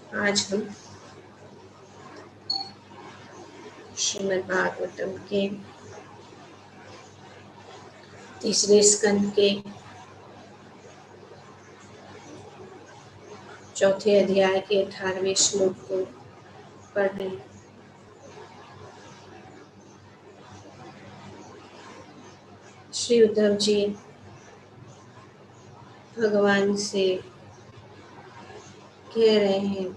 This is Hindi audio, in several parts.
आज हम श्रीमद् भागवतम के तीसरे स्कंद के चौथे अध्याय के 18वें श्लोक को पढ़ रहे हैं। श्री उद्धव जी भगवान से कह रहे हैं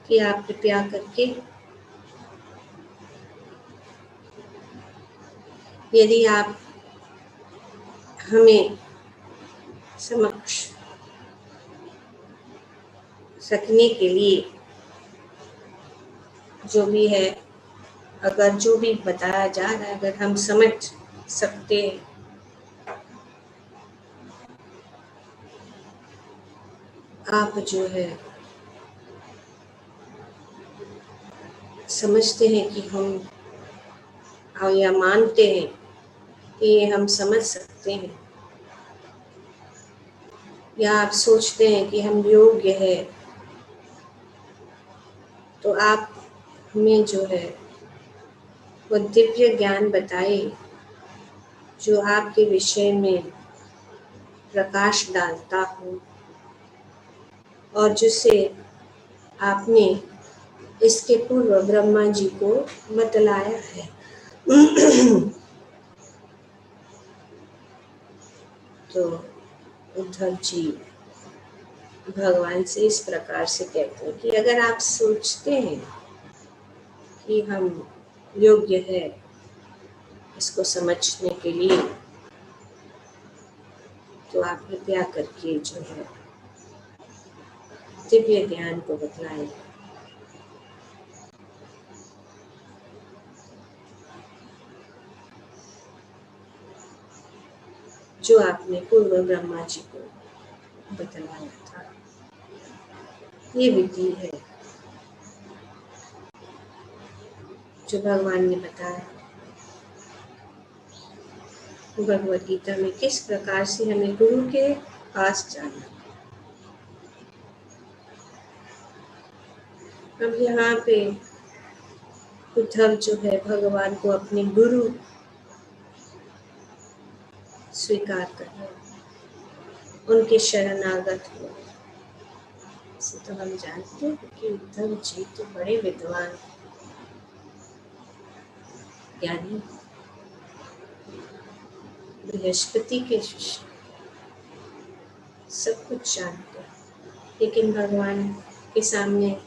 कि आप कृपया करके यदि आप हमें समक्ष सकने के लिए जो भी है, अगर जो भी बताया जा रहा है अगर हम समझ सकते हैं आप जो है समझते हैं कि हम या मानते हैं कि ये हम समझ सकते हैं या आप सोचते हैं कि हम योग्य है, तो आप हमें जो है वो दिव्य ज्ञान बताए जो आपके विषय में प्रकाश डालता हो और जिसे आपने इसके पूर्व ब्रह्मा जी को बतलाया है। तो उद्धव जी भगवान से इस प्रकार से कहते हैं कि अगर आप सोचते हैं कि हम योग्य है इसको समझने के लिए, तो आप कृपया करके जो है दिव्य ज्ञान को बतलाएं जो आपने पूर्व ब्रह्मा जी को बतलाया था। ये विधि है जो भगवान ने बताया भगवद गीता में, किस प्रकार से हमें गुरु के पास जाना। अब यहाँ पे उद्धव जो है भगवान को अपने गुरु स्वीकार कर रहे हैं, उनके शरणागत हो। इसे तो हम जानते हैं कि उद्धव जी तो बड़े विद्वान ज्ञानी बृहस्पति के शिष्य, सब कुछ जानते हैं, लेकिन भगवान के सामने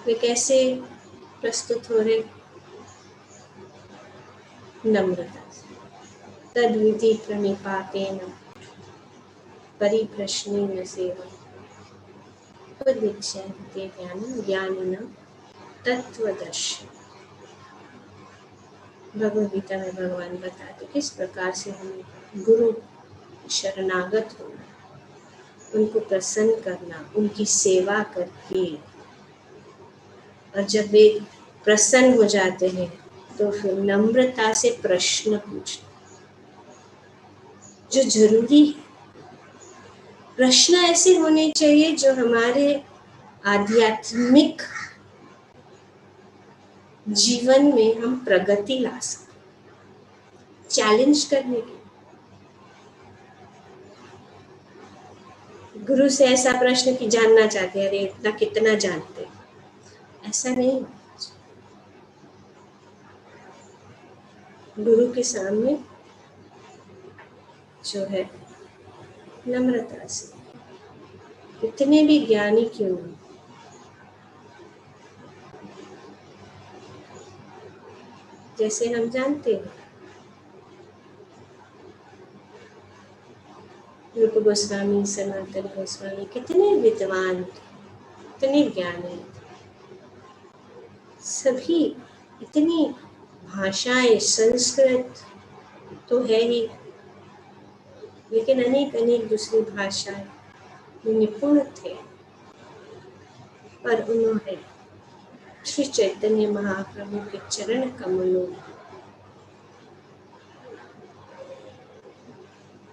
वे कैसे प्रस्तुत हो रहे? नम्रता से। तद्विधि प्रणिपातेन परिप्रश्नेन सेवा उपदीक्ष्यन्ते ज्ञानिनः तत्त्वदर्शी। भगवद गीता में भगवान बताते किस प्रकार से हमें गुरु शरणागत होना, उनको प्रसन्न करना, उनकी सेवा करके, और जब वे प्रसन्न हो जाते हैं तो फिर नम्रता से प्रश्न पूछना जो जरूरी है। प्रश्न ऐसे होने चाहिए जो हमारे आध्यात्मिक जीवन में हम प्रगति ला सकें, चैलेंज करने के। गुरु से ऐसा प्रश्न कि जानना चाहते हैं, अरे इतना कितना जानते हैं, ऐसा नहीं। गुरु के सामने जो है नम्रता से, कितने भी ज्ञानी क्यों हो, जैसे हम जानते हैं रूप गोस्वामी, सनातन गोस्वामी कितने विद्वान थे, इतने ज्ञानी थे, सभी इतनी भाषाएं, संस्कृत तो है ही, लेकिन अनेक अनेक दूसरी भाषाएं निपुण थे, पर उन्होंने श्री चैतन्य महाप्रभु के चरण कमलों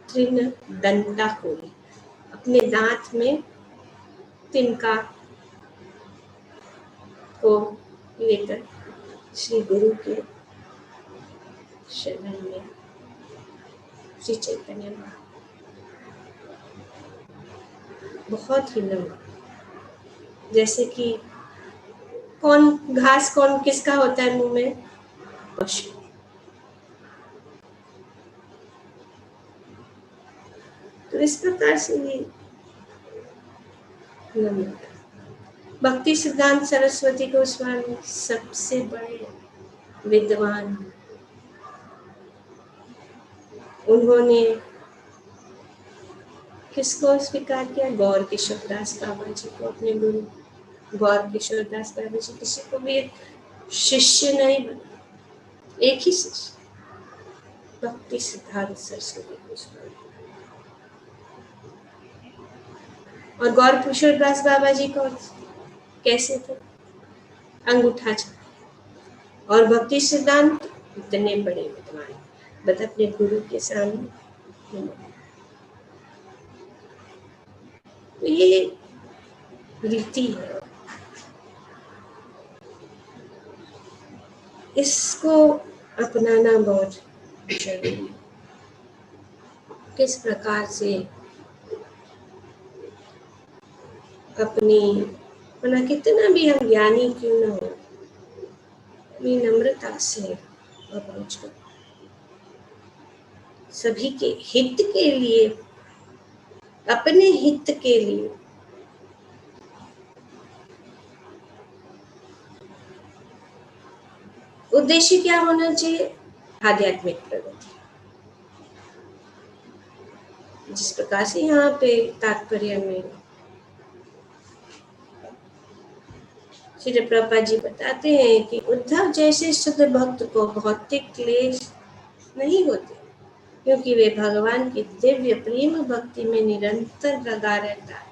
तृण दंता को अपने दांत में तिनका को लेकर श्री गुरु के शरण में श्री चैतन्य बहुत ही नम्र, जैसे कि घास कौन किसका होता है मुंह में? पशु। तो इस प्रकार से ये नम्रता। भक्ति सिद्धांत सरस्वती गोस्वामी सबसे बड़े विद्वान, उन्होंने किसको स्वीकार किया? गौर किशोर दास बाबा जी को अपने गुरु। गौर किशोर दास बाबा जी किसी को भी शिष्य नहीं बना, एक ही शिष्य, भक्ति सिद्धांत सरस्वती गोस्वामी। और गौर किशोर दास बाबा जी को कैसे थे? अंगूठा छाप। और भक्ति सिद्धांत इतने बड़े विद्वान, बता अपने गुरु के सामने। तो ये रीति है, इसको अपनाना बहुत जरूरी है। किस प्रकार से अपनी मना कितना भी हम ज्ञानी क्यों ना हो, अपनी नम्रता से अप्रोच करो, सभी के हित के लिए, अपने हित के लिए। उद्देश्य क्या होना चाहिए? आध्यात्मिक प्रगति। जिस प्रकार से यहाँ पे तात्पर्य में श्री प्रभुपाद जी बताते हैं कि उद्धव जैसे शुद्ध भक्त को भौतिक क्लेश नहीं होते, क्योंकि वे भगवान की दिव्य प्रेम भक्ति में निरंतर लगा रहता है।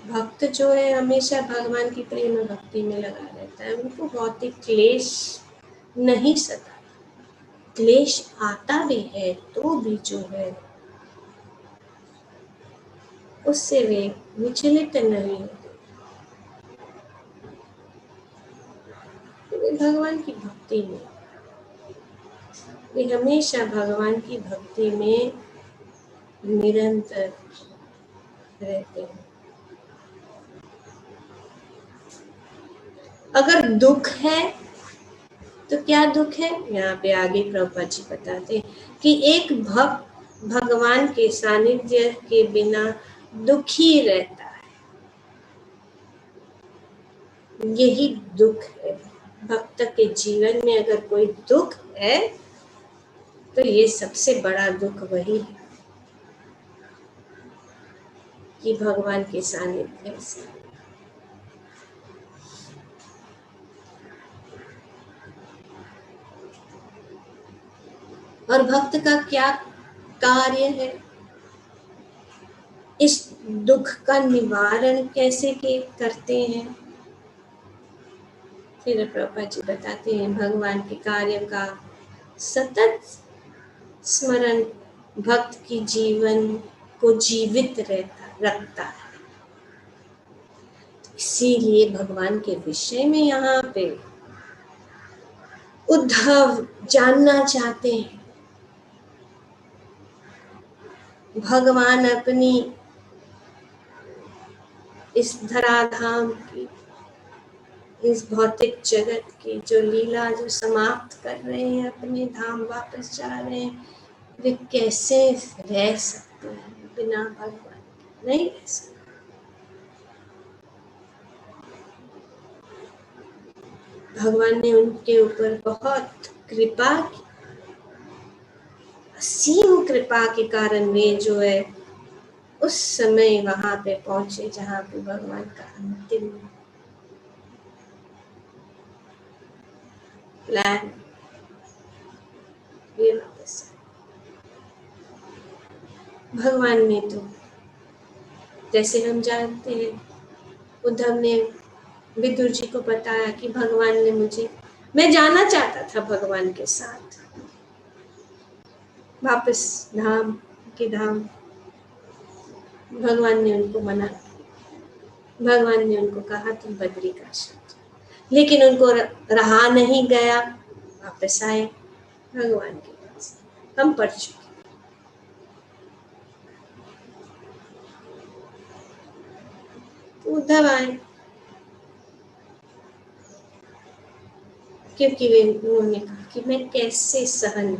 भक्त जो है हमेशा भगवान की प्रेम भक्ति में लगा रहता है, उनको भौतिक क्लेश नहीं सता। क्लेश आता भी है तो भी जो है उससे वे विचलित नहीं होते। वे भगवान की भक्ति में, वे हमेशा भगवान की भक्ति में निरंतर रहते हैं। अगर दुख है तो क्या दुख है? यहाँ पे आगे प्रभुपाद जी बताते हैं कि एक भक्त भगवान के सानिध्य के बिना दुखी रहता है। यही दुख है। भक्त के जीवन में अगर कोई दुख है तो ये सबसे बड़ा दुख वही है कि भगवान के सानिध्य से और भक्त का क्या कार्य है? इस दुख का निवारण कैसे करते हैं? फिर प्रभुपाद जी बताते हैं भगवान के कार्य का सतत स्मरण भक्त की जीवन को जीवित रखता है। इसीलिए भगवान के विषय में यहाँ पे उद्धव जानना चाहते हैं भगवान अपनी इस धराधाम की, इस भौतिक जगत की जो लीला जो समाप्त कर रहे हैं, अपने धाम वापस जा रहे हैं, वे कैसे रह सकते हैं बिना भगवान के? नहीं रह सकते। भगवान ने उनके ऊपर बहुत कृपा की, असीम कृपा के कारण वे जो है उस समय वहां पे पहुंचे जहां पे भगवान का अंतिम प्लान वे वापस। भगवान ने तो जैसे हम जानते हैं, उद्धव ने विदुर जी को बताया कि भगवान ने मुझे, मैं जाना चाहता था भगवान के साथ वापस धाम, के धाम। भगवान ने उनको मना किया, भगवान ने उनको कहा तुम बद्री का आश्रम जाओ, लेकिन उनको रहा नहीं गया, वापस आए भगवान के पास। हम पढ़ चुके, उद्धव आए क्योंकि वे उन्होंने कहा कि मैं कैसे सहन,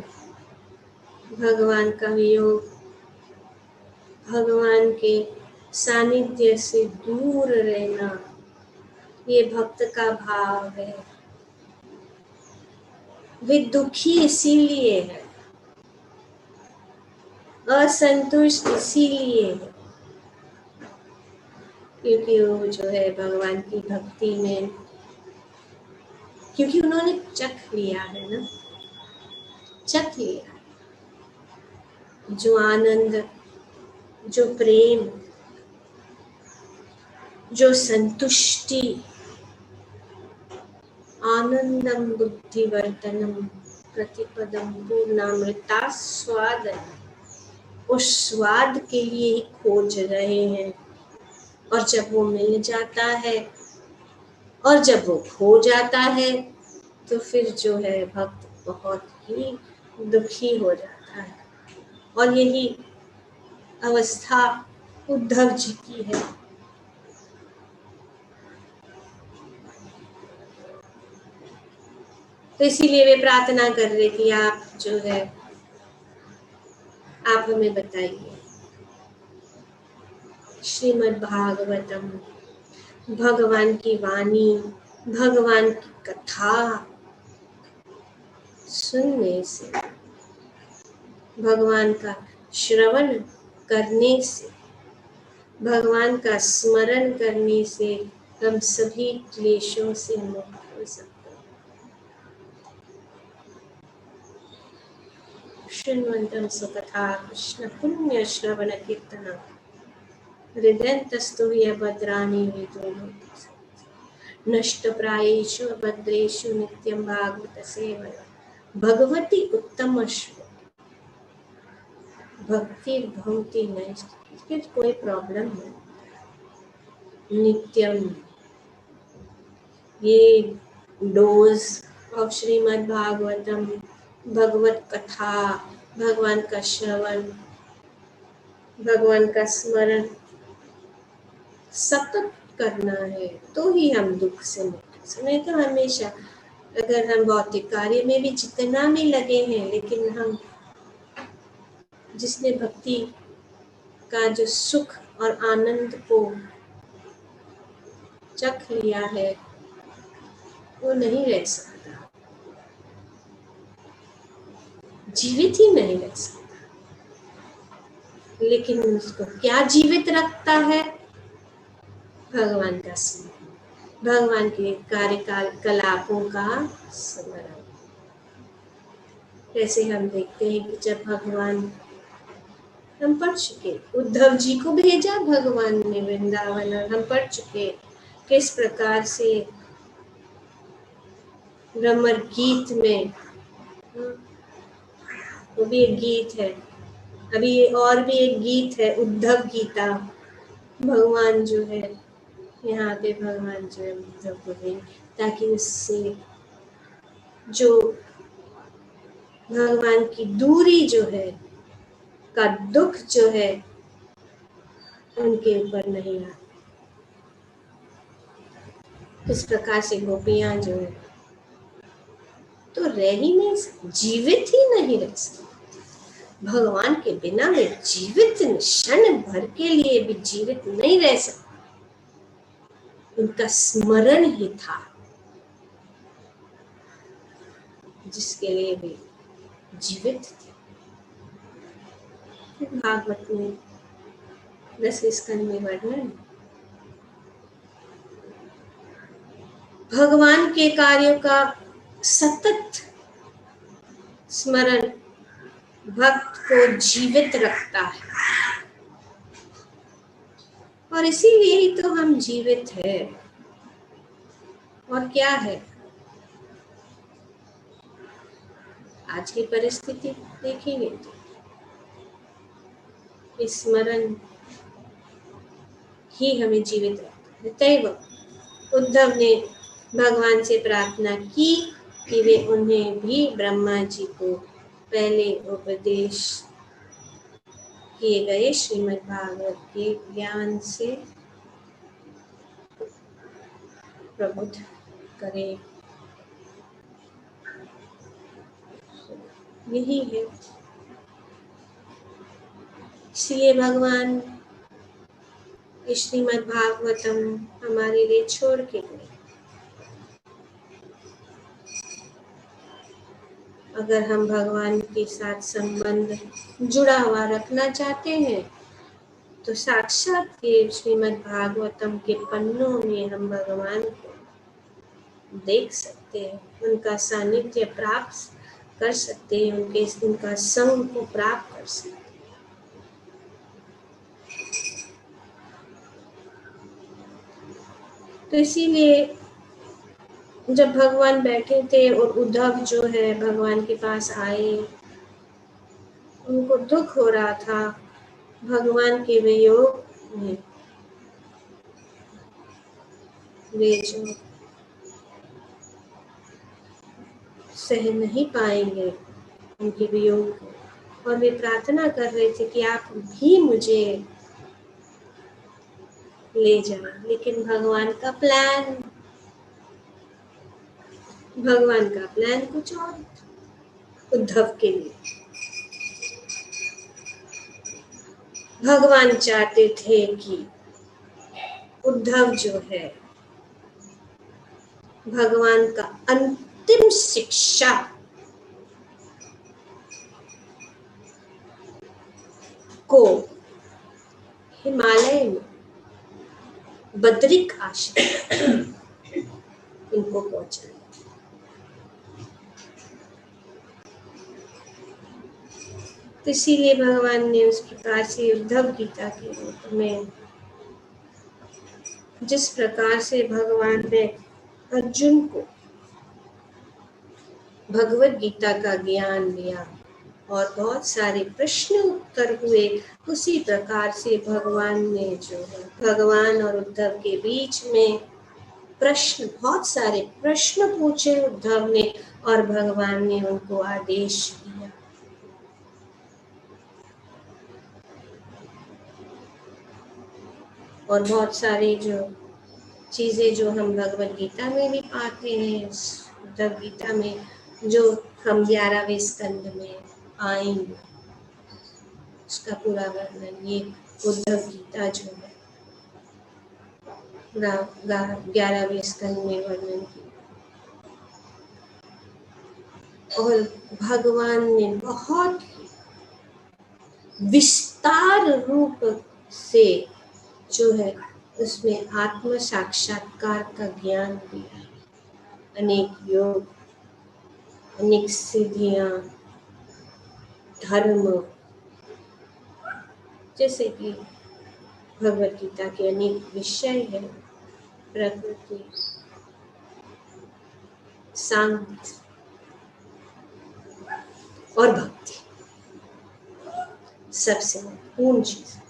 भगवान का वियोग, भगवान के सानिध्य से दूर रहना, ये भक्त का भाव है। वे दुखी इसीलिए है, असंतुष्ट इसीलिए है क्योंकि वो जो है भगवान की भक्ति में, क्योंकि उन्होंने चख लिया है ना, चख लिया जो आनंद, जो प्रेम, जो संतुष्टि, आनंदम बुद्धिवर्धनम प्रतिपदम पूर्णामृता स्वाद, उस स्वाद के लिए ही खोज रहे हैं। और जब वो मिल जाता है और जब वो खो जाता है तो फिर जो है भक्त बहुत ही दुखी हो जाता है। और यही अवस्था उद्धव जी की है। तो इसीलिए वे प्रार्थना कर रहे कि आप जो है आप हमें बताइए। श्रीमद् भागवतम, भगवान की वाणी, भगवान की कथा सुनने से, भगवान का श्रवण करने से, भगवान का स्मरण करने से हम सभी क्लेशों से मुक्त हो सकते हैं। श्रीमंतम सुकथा कृष्ण पुण्य श्रवण कीर्तन हृदयन्तस्तु भद्राणि नष्ट प्रायेषु भद्रेषु नित्यं भागवत सेवया भगवती उत्तम श्लोक। भक्ति भवति नष्ट, फिर कोई प्रॉब्लम नहीं। नित्यम, ये डोज ऑफ श्रीमद् भागवतम, भगवत कथा, भगवान का श्रवण, भगवान का स्मरण सतत करना है तो ही हम दुख से मुक्त। नहीं तो हमेशा अगर हम भौतिक कार्य में भी जितना भी लगे हैं, लेकिन हम जिसने भक्ति का जो सुख और आनंद को चख लिया है वो नहीं रह सकता, जीवित ही नहीं रह सकता। लेकिन उसको क्या जीवित रखता है? भगवान का स्मरण, भगवान के कार्यकलापों का स्मरण। जैसे हम देखते हैं कि जब भगवान, हम पढ़ चुके, उद्धव जी को भेजा भगवान ने वृंदावन, और हम पढ़ चुके किस प्रकार से भ्रमर गीत में, वो भी एक गीत है, अभी और भी एक गीत है उद्धव गीता। भगवान जो है यहाँ पे, भगवान जो है उद्धव को दें ताकि उससे जो भगवान की दूरी जो है का दुख जो है उनके ऊपर नहीं आता। किस प्रकार से गोपियां जो है तो रह ही नहीं सकती, जीवित ही नहीं रह सकती। भगवान के बिना वे जीवित क्षण भर के लिए भी जीवित नहीं रह सकते। उनका स्मरण ही था जिसके लिए वे जीवित थे। भागवत में 10वें स्कंद में वर्णन, भगवान के कार्यों का सतत स्मरण भक्त को जीवित रखता है। और इसीलिए ही तो हम जीवित हैं। और क्या है आज की परिस्थिति देखेंगे तो स्मरण ही हमें जीवित रखता है। तैव उद्धव ने भगवान से प्रार्थना की कि वे उन्हें भी ब्रह्मा जी को पहले उपदेश किए गए श्रीमद् भागवत के ज्ञान से प्रबुद्ध करे। यही है, इसलिए भगवान श्रीमद् भागवतम हमारे लिए छोड़ के गए। अगर हम भगवान के साथ संबंध जुड़ा हुआ रखना चाहते हैं तो साक्षात ये श्रीमद् भागवतम के पन्नों में हम भगवान को देख सकते हैं, उनका सानिध्य प्राप्त कर सकते हैं, उनका संग को प्राप्त कर सकते हैं। तो इसीलिए जब भगवान बैठे थे और उद्धव जो है भगवान के पास आए, उनको दुख हो रहा था भगवान के वियोग में। वे जो सह नहीं पाएंगे उनके वियोग को, और वे प्रार्थना कर रहे थे कि आप भी मुझे ले जाएं, लेकिन भगवान का प्लान कुछ और था। उद्धव के लिए भगवान चाहते थे कि उद्धव जो है भगवान का अंतिम शिक्षा को हिमालय में बद्रिक आश्रम इनको पहुंचाया। तो इसीलिए भगवान ने उस प्रकार से उद्धव गीता के रूप में, जिस प्रकार से भगवान ने अर्जुन को भगवत गीता का ज्ञान दिया और बहुत सारे प्रश्न उत्तर हुए, उसी प्रकार से भगवान ने जो है भगवान और उद्धव के बीच में बहुत सारे प्रश्न पूछे उद्धव ने, और भगवान ने उनको आदेश दिया। और बहुत सारी जो चीजें जो हम भगवत गीता में भी पाते हैं, उद्धव गीता में जो हम 11वें स्कंद में आएंगे, उसका पूरा वर्णन ये उद्धव गीता जो है 11वें स्कंद में वर्णन किया। और भगवान ने बहुत विस्तार रूप से जो है उसमें आत्म साक्षात्कार का ज्ञान दिया, अनेक योग, अनेक सिद्धियां, धर्म, जैसे कि भगवत गीता के अनेक विषय हैं, प्रकृति, शांति और भक्ति, सबसे महत्वपूर्ण चीज।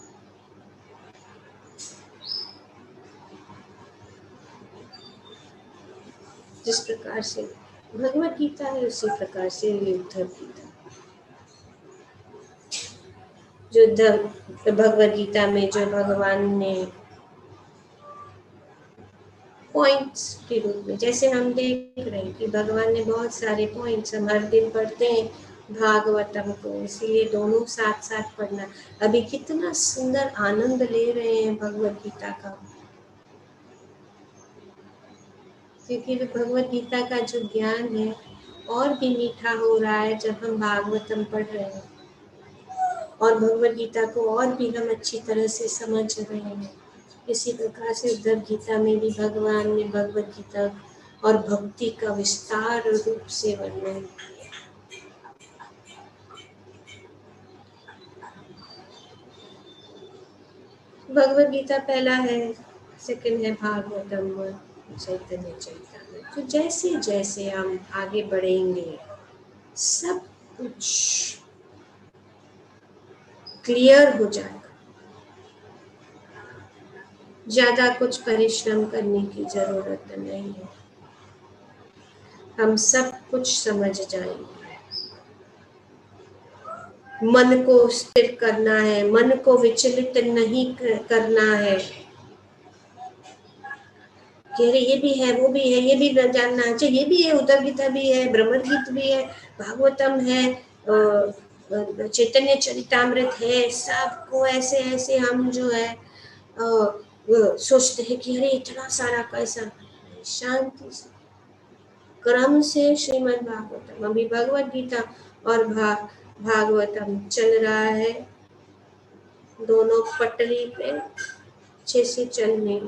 जिस प्रकार से भगवत गीता है उसी प्रकार से ये उद्धव गीता, जो भगवत गीता में जो भगवान ने पॉइंट्स के रूप में, जैसे हम देख रहे हैं कि भगवान ने बहुत सारे पॉइंट्स, हम हर दिन पढ़ते हैं भागवतम को, इसीलिए दोनों साथ साथ पढ़ना। अभी कितना सुंदर आनंद ले रहे हैं भगवत गीता का, क्योंकि भगवत गीता का जो ज्ञान है और भी मीठा हो रहा है जब हम भागवतम पढ़ रहे हैं, और भगवत गीता को और भी हम अच्छी तरह से समझ रहे हैं। इसी प्रकार से उद्धव गीता में भी भगवान ने भगवत गीता और भक्ति का विस्तार रूप से वर्णन किया। भगवत गीता पहला है, सेकंड है भागवतम, चैतन्य चैतन्य। तो जैसे जैसे हम आगे बढ़ेंगे सब कुछ क्लियर हो जाएगा। ज्यादा कुछ परिश्रम करने की जरूरत नहीं है, हम सब कुछ समझ जाएंगे। मन को स्थिर करना है, मन को विचलित नहीं करना है कि अरे ये भी है, वो भी है, ये भी जानना है, ये भी है, उद्धव गीता भी है, ब्रह्मद गीत भी है, भागवतम है, चैतन्य चरितामृत है। सबको ऐसे ऐसे हम जो है सोचते हैं कि अरे इतना सारा कैसा। शांति से क्रम से श्रीमद् भागवतम, अभी भगवद गीता और भागवतम चल रहा है, दोनों पटरी पे अच्छे से चलने।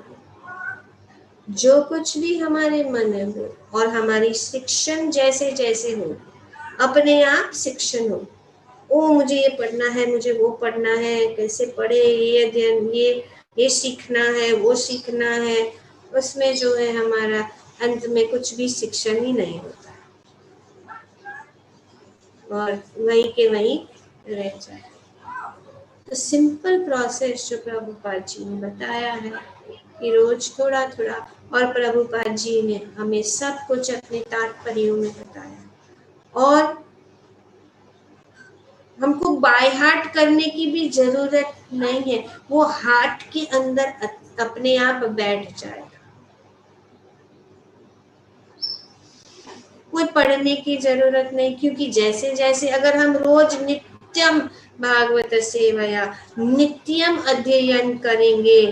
जो कुछ भी हमारे मन में हो और हमारी शिक्षण जैसे जैसे हो, अपने आप शिक्षण हो। ओ मुझे ये पढ़ना है, मुझे वो पढ़ना है, कैसे पढ़े, ये अध्ययन, ये सीखना है, वो सीखना है, उसमें जो है हमारा अंत में कुछ भी शिक्षण ही नहीं होता और वहीं के वहीं रह जाए। तो सिंपल प्रोसेस जो प्रभुपाद जी ने बताया है कि रोज थोड़ा थोड़ा, और प्रभुपाद जी ने हमें सब कुछ अपने तात्पर्यों में बताया और हमको बाय हार्ट करने की भी जरूरत नहीं है, वो हार्ट के अंदर अपने आप बैठ जाएगा। कोई पढ़ने की जरूरत नहीं, क्योंकि जैसे जैसे अगर हम रोज नित्यम भागवत सेवया नित्यम अध्ययन करेंगे,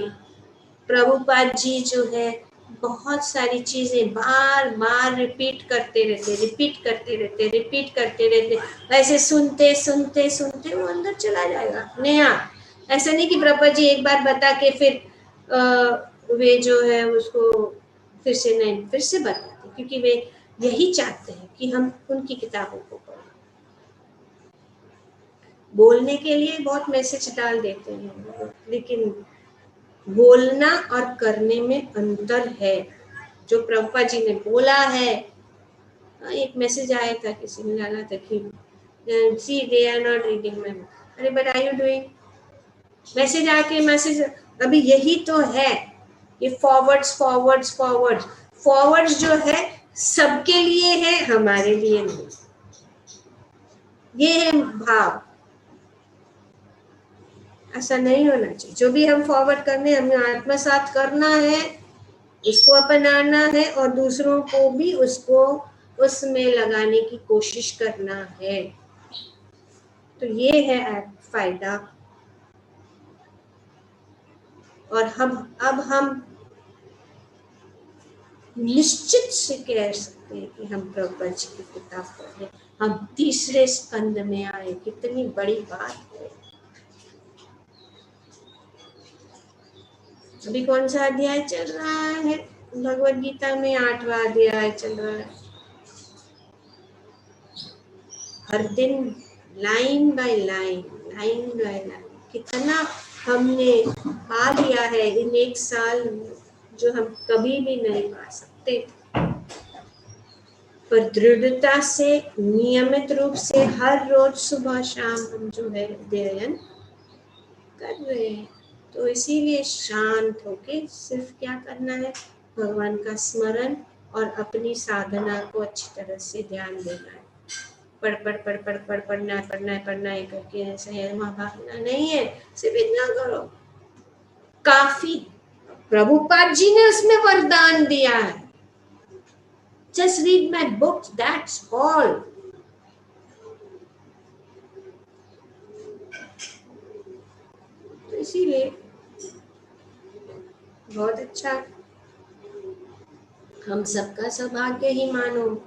प्रभुपाद जी जो है बहुत सारी चीजें बार बार रिपीट करते रहते, ऐसे सुनते सुनते सुनते वो अंदर चला जाएगा अपने आप। ऐसा नहीं कि प्रभुपाद जी एक बार बता के फिर वे जो है उसको फिर से नहीं, फिर से बताते, क्योंकि वे यही चाहते हैं कि हम उनकी किताबों को पढ़ें। बोलने के लिए बहुत मैसेज डाल देते हैं, लेकिन बोलना और करने में अंतर है। जो प्रभुपाद जी ने बोला है, एक मैसेज आया था, किसी ने डाला था कि see they are not reading my book, अरे but are you doing, message आके मैसेज अभी यही तो है, ये फॉरवर्ड्स फॉरवर्ड्स फॉरवर्ड्स फॉरवर्ड्स जो है सबके लिए है, हमारे लिए नहीं। ये है भाव, ऐसा नहीं होना चाहिए। जो भी हम फॉरवर्ड करने, हमें आत्मसात करना है, उसको अपनाना है और दूसरों को भी उसको उसमें लगाने की कोशिश करना है। तो ये है फायदा। और अब हम निश्चित से कह सकते हैं कि हम प्रभुपाद जी की किताब पढ़ रहे, हम तीसरे स्कंद में आए, कितनी बड़ी बात है। अभी कौन सा अध्याय चल रहा है भगवद गीता में? 8वां अध्याय चल रहा है। हर दिन लाइन बाय लाइन कितना हमने पा लिया है इन एक साल में, जो हम कभी भी नहीं पा सकते। पर दृढ़ता से, नियमित रूप से हर रोज सुबह शाम हम जो है अध्ययन कर रहे हैं। तो इसीलिए शांत होके सिर्फ क्या करना है, भगवान का स्मरण और अपनी साधना को अच्छी तरह से ध्यान देना है। पढ़ना है करके ऐसे वहां भागना नहीं है, सिर्फ इतना करो काफी। प्रभुपाद जी ने उसमें वरदान दिया है, just read my books, that's all. तो इसीलिए बहुत अच्छा, हम सबका सौभाग्य ही मानो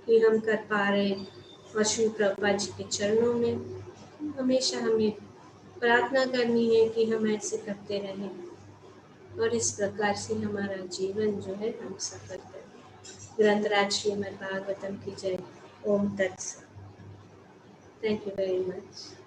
कि हम कर पा रहे, और श्री प्रभुपाद जी के चरणों में हमेशा हमें प्रार्थना करनी है कि हम ऐसे करते रहें और इस प्रकार से हमारा जीवन जो है हम सफल करें। ग्रंथराज श्रीमद् भागवतम की जय। ओम तत्सत। Thank you very much.